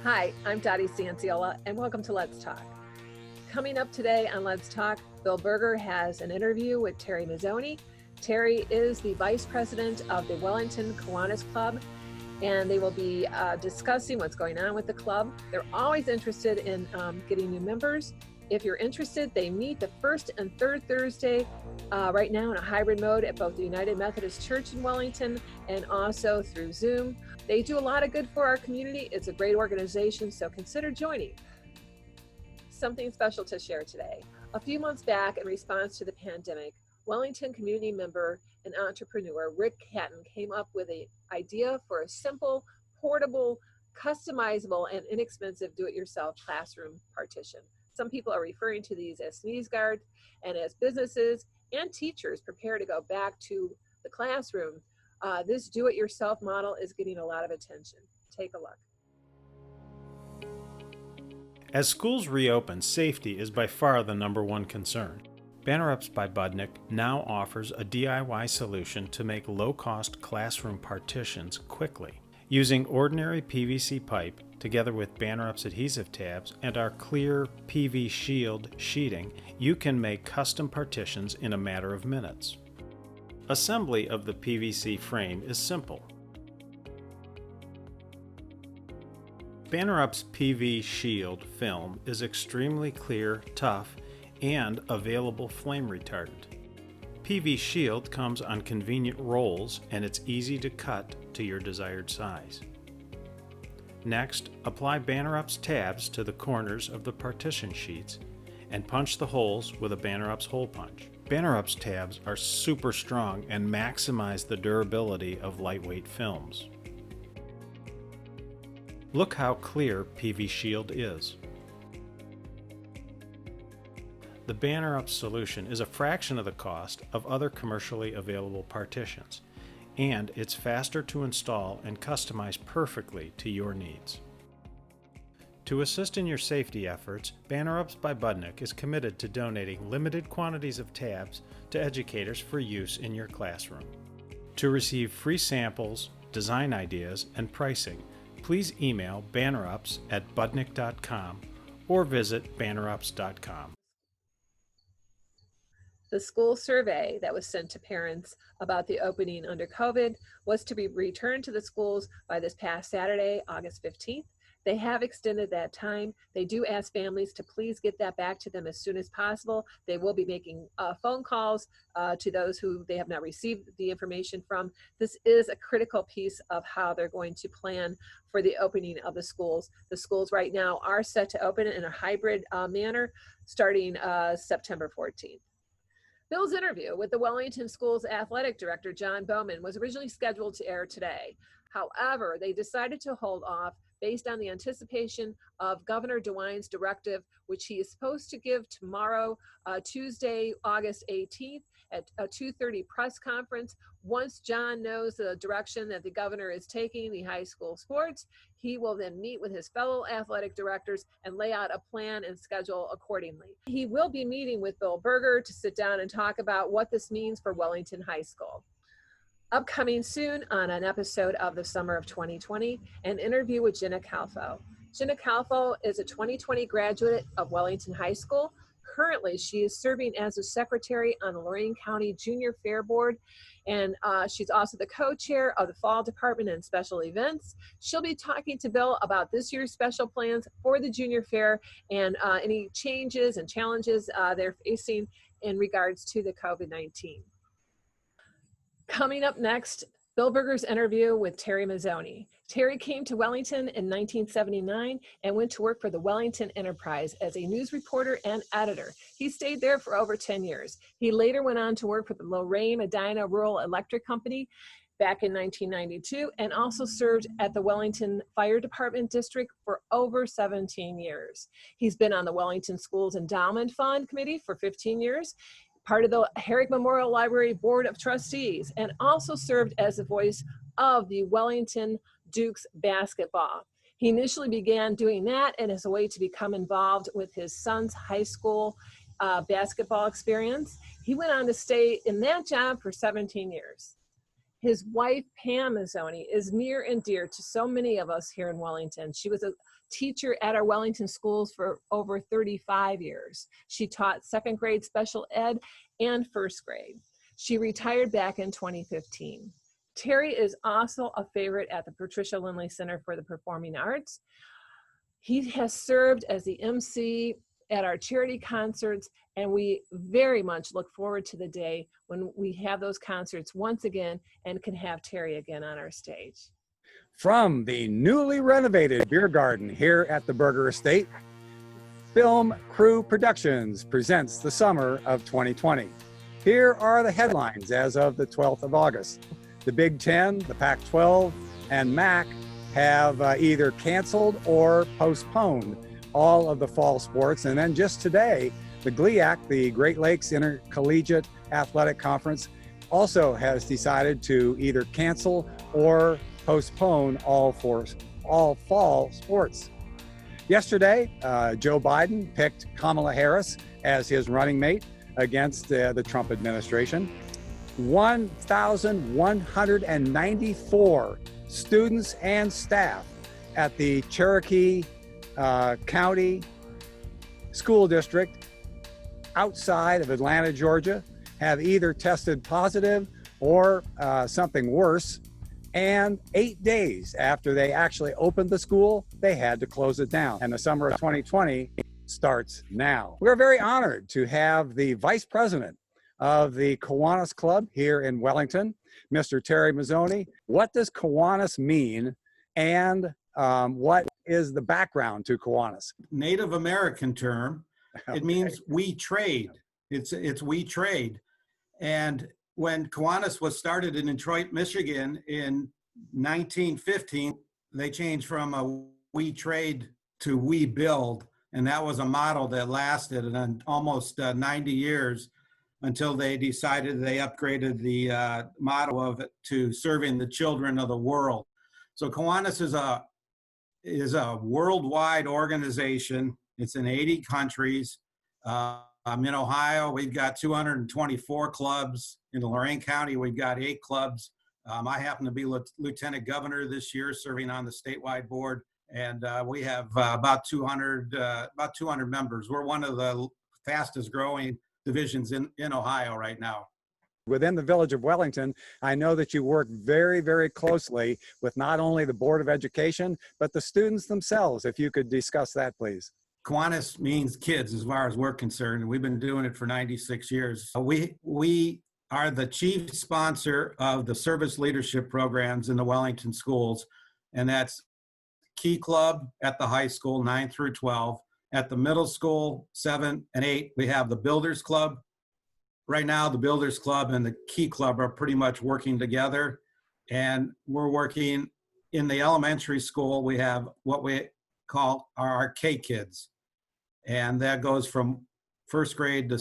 Hi, I'm Dottie Sanciola, and welcome to Let's Talk. Coming up today on Let's Talk, Bill Berger has an interview with Terry Mazzone. Terry is the Vice President of the Wellington Kiwanis Club, and they will be discussing what's going on with the club. They're always interested in getting new members. If you're interested, they meet the first and third Thursday right now in a hybrid mode at both the United Methodist Church in Wellington and also through Zoom. They do a lot of good for our community. It's a great organization, so consider joining. Something special to share today. A few months back, in response to the pandemic, Wellington community member and entrepreneur Rick Hatton came up with an idea for a simple, portable, customizable, and inexpensive do-it-yourself classroom partition. Some people are referring to these as sneezeguard, and as businesses and teachers prepare to go back to the classroom, this do-it-yourself model is getting a lot of attention. Take a look. As schools reopen, safety is by far the #1 concern. Ups Budnick now offers a DIY solution to make low-cost classroom partitions quickly. Using ordinary PVC pipe, together with Ups adhesive tabs and our clear PV Shield sheeting, you can make custom partitions in a matter of minutes. Assembly of the PVC frame is simple. Ups PV Shield film is extremely clear, tough, and available flame retardant. PV Shield comes on convenient rolls and it's easy to cut to your desired size. Next, apply Ups tabs to the corners of the partition sheets and punch the holes with a Ups hole punch. Ups tabs are super strong and maximize the durability of lightweight films. Look how clear PV Shield is. The Ups solution is a fraction of the cost of other commercially available partitions, and it's faster to install and customize perfectly to your needs. To assist in your safety efforts, Ups by Budnick is committed to donating limited quantities of tabs to educators for use in your classroom. To receive free samples, design ideas, and pricing, please email bannerups@budnick.com or visit bannerups.com. The school survey that was sent to parents about the opening under COVID was to be returned to the schools by this past Saturday, August 15th. They have extended that time. They do ask families to please get that back to them as soon as possible. They will be making phone calls to those who they have not received the information from. This is a critical piece of how they're going to plan for the opening of the schools. The schools right now are set to open in a hybrid manner starting September 14th. Bill's interview with the Wellington School's athletic director, John Bowman, was originally scheduled to air today. However, they decided to hold off based on the anticipation of Governor DeWine's directive, which he is supposed to give tomorrow, Tuesday, August 18th at a 2:30 press conference. Once John knows the direction that the governor is taking the high school sports, he will then meet with his fellow athletic directors and lay out a plan and schedule accordingly. He will be meeting with Bill Berger to sit down and talk about what this means for Wellington High School. Upcoming soon on an episode of the summer of 2020, an interview with Jenna Calfo. Jenna Calfo is a 2020 graduate of Wellington High School. Currently, she is serving as a secretary on the Lorain County Junior Fair Board, and she's also the co-chair of the Fall Department and Special Events. She'll be talking to Bill about this year's special plans for the Junior Fair and any changes and challenges they're facing in regards to the COVID-19. Coming up next, Bill Berger's interview with Terry Mazzone. Terry came to Wellington in 1979 and went to work for the Wellington Enterprise as a news reporter and editor. He stayed there for over 10 years. He later went on to work for the Lorain Medina Rural Electric Company back in 1992 and also served at the Wellington Fire Department District for over 17 years. He's been on the Wellington Schools Endowment Fund Committee for 15 years, part of the Herrick Memorial Library Board of Trustees, and also served as the voice of the Wellington Dukes basketball. He initially began doing that and as a way to become involved with his son's high school basketball experience. He went on to stay in that job for 17 years. His wife, Pam Mazzone, is near and dear to so many of us here in Wellington. She was a teacher at our Wellington schools for over 35 years. She taught second grade special ed and first grade. She retired back in 2015. Terry is also a favorite at the Patricia Lindley Center for the Performing Arts. He has served as the MC at our charity concerts, and we very much look forward to the day when we have those concerts once again and can have Terry again on our stage. From the newly renovated beer garden here at the Berger Estate, Film Crew Productions presents the summer of 2020. Here are the headlines as of the 12th of August. The Big Ten, the Pac-12, and MAC have either canceled or postponed all of the fall sports. And then just today, the GLIAC, the Great Lakes Intercollegiate Athletic Conference, also has decided to either cancel or postpone all fall sports. Yesterday, Joe Biden picked Kamala Harris as his running mate against the Trump administration. 1,194 students and staff at the Cherokee County School District outside of Atlanta, Georgia, have either tested positive or something worse. And 8 days after they actually opened the school, they had to close it down. And the summer of 2020 starts now. We're very honored to have the vice president of the Kiwanis Club here in Wellington, Mr. Terry Mazzone. What does Kiwanis mean, and what is the background to Kiwanis? Native American term. Okay. It means we trade. It's we trade. And when Kiwanis was started in Detroit, Michigan in 1915, they changed from a we trade to we build. And that was a model that lasted almost 90 years until they decided they upgraded the motto of it to serving the children of the world. So Kiwanis is a worldwide organization. It's in 80 countries. In Ohio, we've got 224 clubs. In Lorain County, we've got 8 clubs. I happen to be lieutenant governor this year, serving on the statewide board, and we have about 200 members. We're one of the fastest growing divisions in Ohio right now. Within the village of Wellington, I know that you work very, very closely with not only the Board of Education, but the students themselves. If you could discuss that, please. Kiwanis means kids as far as we're concerned, and we've been doing it for 96 years. We are the chief sponsor of the service leadership programs in the Wellington schools, and that's Key Club at the high school, 9 through 12. At the middle school, 7 and 8, we have the Builders Club. Right now, the Builders Club and the Key Club are pretty much working together, and we're working in the elementary school. We have what we call our K kids, and that goes from first grade to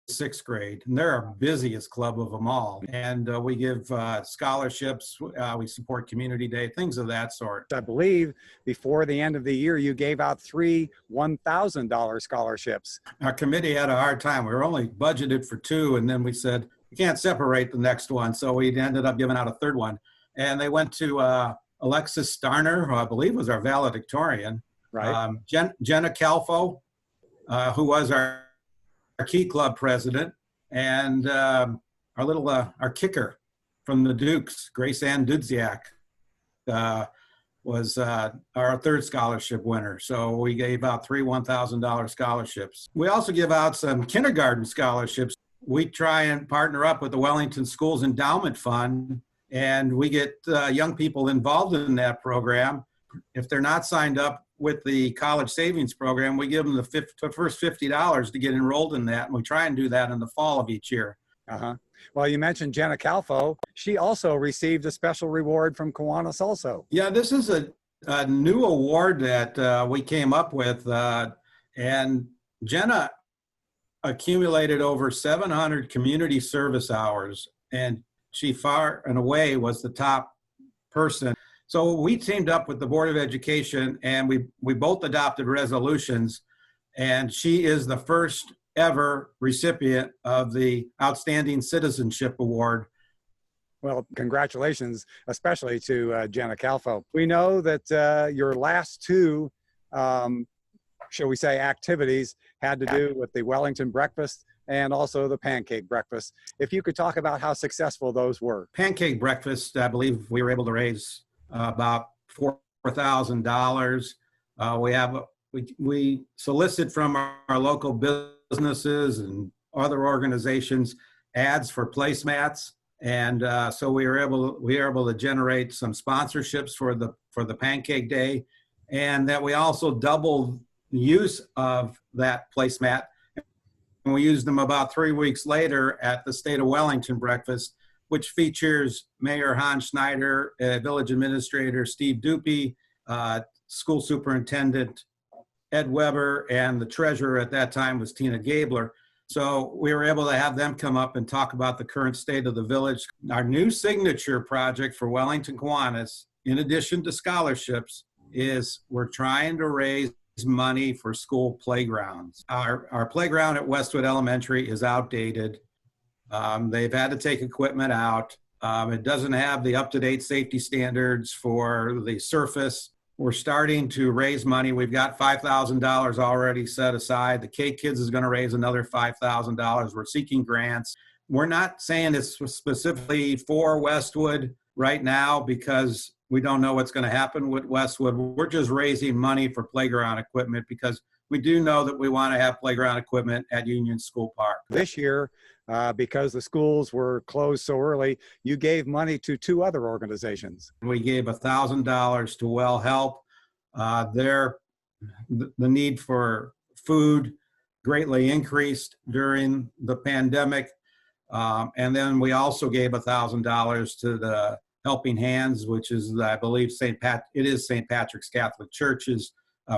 6th grade, and they're our busiest club of them all. And we give scholarships, we support Community Day, things of that sort. I believe before the end of the year, you gave out 3 $1,000 scholarships. Our committee had a hard time. We were only budgeted for 2, and then we said, we can't separate the next one. So we ended up giving out a 3rd one. And they went to Alexis Starner, who I believe was our valedictorian, Right. Jenna Calfo, who was our Key Club president, and our kicker from the Dukes, Grace Ann Dudziak, was our 3rd scholarship winner. So we gave out 3 $1,000 scholarships. We also give out some kindergarten scholarships. We try and partner up with the Wellington Schools Endowment Fund, and we get young people involved in that program. If they're not signed up with the college savings program, we give them the first $50 to get enrolled in that, and we try and do that in the fall of each year. Well, you mentioned Jenna Calfo. She also received a special reward from Kiwanis also. Yeah, this is a new award that we came up with, and Jenna accumulated over 700 community service hours, and she far and away was the top person. So we teamed up with the Board of Education, and we both adopted resolutions, and she is the first ever recipient of the Outstanding Citizenship Award Well, congratulations, especially to Jenna Calfo. We know that your last two, shall we say, activities had to do with the Wellington breakfast and also the pancake breakfast. If you could talk about how successful those were. Pancake breakfast, I believe we were able to raise about $4,000. We solicit from our local businesses and other organizations ads for placemats, and so we were able to generate some sponsorships for the Pancake Day, and that we also doubled the use of that placemat. And we used them about 3 weeks later at the State of Wellington breakfast, which features Mayor Hans Schneider, Village Administrator Steve Dupy, School Superintendent Ed Weber, and the treasurer at that time was Tina Gabler. So we were able to have them come up and talk about the current state of the village. Our new signature project for Wellington Kiwanis, in addition to scholarships, is we're trying to raise money for school playgrounds. Our playground at Westwood Elementary is outdated. They've had to take equipment out. It doesn't have the up-to-date safety standards for the surface. We're starting to raise money. We've got $5,000 already set aside. The K Kids is going to raise another $5,000. We're seeking grants. We're not saying it's specifically for Westwood right now because we don't know what's going to happen with Westwood. We're just raising money for playground equipment because we do know that we want to have playground equipment at Union School Park. This year, because the schools were closed so early, you gave money to two other organizations. We gave $1,000 to Well Help. The need for food greatly increased during the pandemic. And then we also gave $1,000 to the Helping Hands, which is, I believe, St. Patrick's Catholic Church's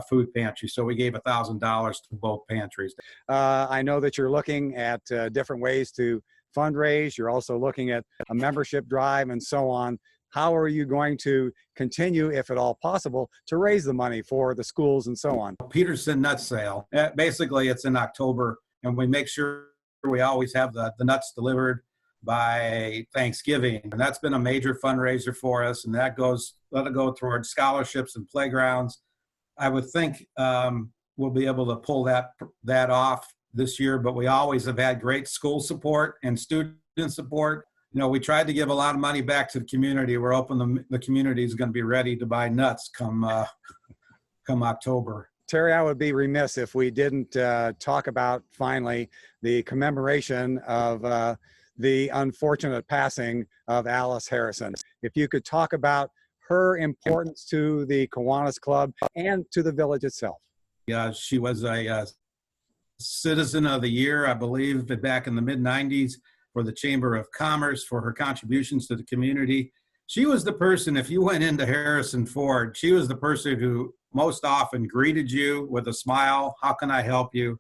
food pantry. So we gave $1,000 to both pantries. I know that you're looking at different ways to fundraise. You're also looking at a membership drive and so on. How are you going to continue, if at all possible, to raise the money for the schools and so on? Peterson Nut Sale. Basically, it's in October, and we make sure we always have the nuts delivered by Thanksgiving. And that's been a major fundraiser for us, and that'll go towards scholarships and playgrounds. I would think we'll be able to pull that off this year, but we always have had great school support and student support. You know, we tried to give a lot of money back to the community. We're hoping the community is going to be ready to buy nuts come October. Terry, I would be remiss if we didn't talk about, finally, the commemoration of the unfortunate passing of Alice Harrison. If you could talk about her importance to the Kiwanis Club and to the village itself. Yeah, she was a Citizen of the Year, I believe, back in the mid-90s for the Chamber of Commerce for her contributions to the community. She was the person, if you went into Harrison Ford, she was the person who most often greeted you with a smile. How can I help you?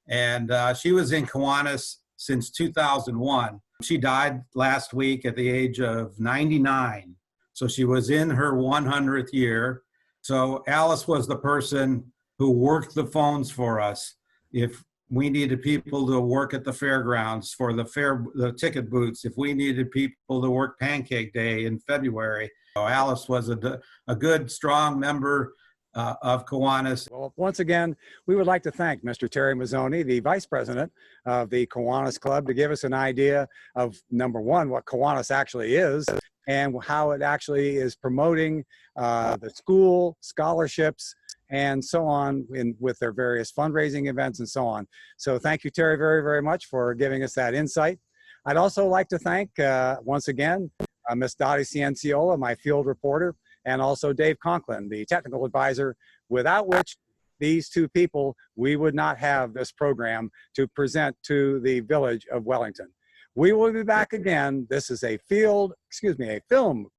And she was in Kiwanis since 2001. She died last week at the age of 99. So she was in her 100th year. So Alice was the person who worked the phones for us. If we needed people to work at the fairgrounds for the ticket booths, if we needed people to work Pancake Day in February, Alice was a good, strong member of Kiwanis. Well, once again, we would like to thank Mr. Terry Mazzone, the Vice President of the Kiwanis Club, to give us an idea of, number one, what Kiwanis actually is and how it actually is promoting the school, scholarships, and so on with their various fundraising events and so on. So thank you, Terry, very, very much for giving us that insight. I'd also like to thank, once again, Ms. Dottie Cienciola, my field reporter, and also Dave Conklin, the technical advisor, without which these two people, we would not have this program to present to the village of Wellington. We will be back again. This is a film